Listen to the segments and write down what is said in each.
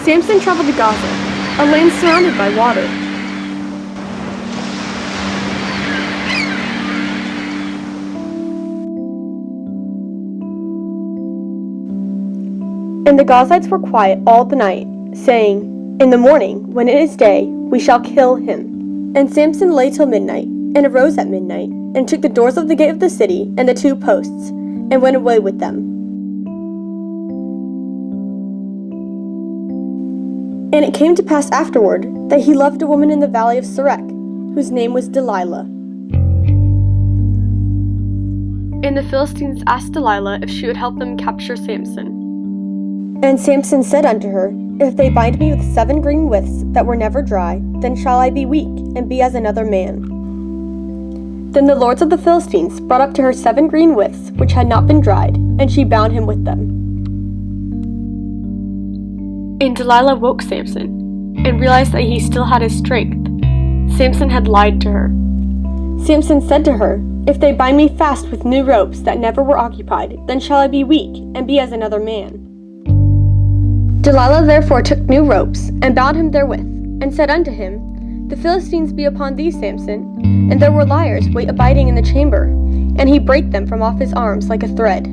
Samson traveled to Gaza, a land surrounded by water. And the Gazites were quiet all the night, saying, "In the morning, when it is day, we shall kill him." And Samson lay till midnight, and arose at midnight, and took the doors of the gate of the city and the 2 posts, and went away with them. And it came to pass afterward that he loved a woman in the valley of Sorek, whose name was Delilah. And the Philistines asked Delilah if she would help them capture Samson. And Samson said unto her, "If they bind me with 7 green withs that were never dry, then shall I be weak, and be as another man." Then the lords of the Philistines brought up to her 7 green withs which had not been dried, and she bound him with them. And Delilah woke Samson, and realized that he still had his strength. Samson had lied to her. Samson said to her, "If they bind me fast with new ropes that never were occupied, then shall I be weak, and be as another man." Delilah therefore took new ropes, and bound him therewith, and said unto him, "The Philistines be upon thee, Samson." And there were liars wait abiding in the chamber, and he brake them from off his arms like a thread.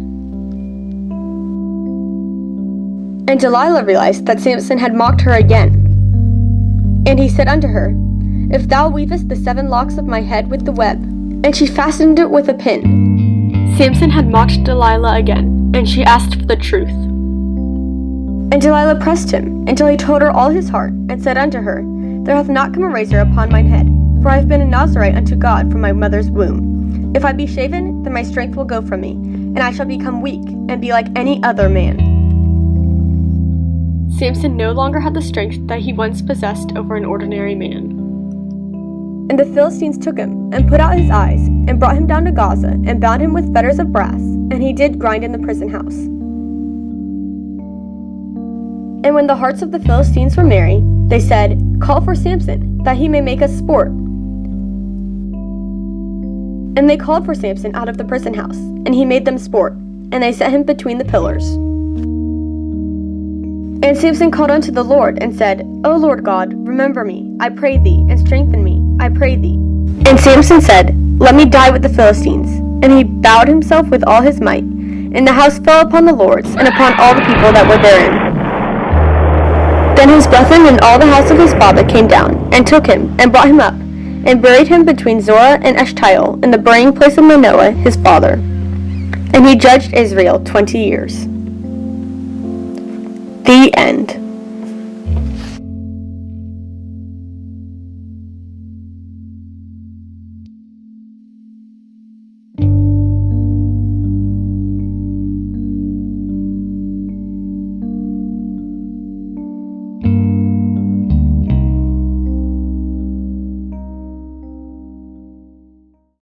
And Delilah realized that Samson had mocked her again. And he said unto her, "If thou weavest the 7 locks of my head with the web," and she fastened it with a pin. Samson had mocked Delilah again, and she asked for the truth. And Delilah pressed him, until he told her all his heart, and said unto her, "There hath not come a razor upon mine head, for I have been a Nazarite unto God from my mother's womb. If I be shaven, then my strength will go from me, and I shall become weak, and be like any other man." Samson no longer had the strength that he once possessed over an ordinary man. And the Philistines took him, and put out his eyes, and brought him down to Gaza, and bound him with fetters of brass, and he did grind in the prison house. And when the hearts of the Philistines were merry, they said, "Call for Samson, that he may make us sport." And they called for Samson out of the prison house, and he made them sport, and they set him between the pillars. And Samson called unto the Lord, and said, "O Lord God, remember me, I pray thee, and strengthen me, I pray thee." And Samson said, "Let me die with the Philistines." And he bowed himself with all his might, and the house fell upon the lords, and upon all the people that were therein. Then his brethren and all the house of his father came down, and took him, and brought him up, and buried him between Zorah and Eshtaol, in the burying place of Manoah his father. And he judged Israel 20 years. The end.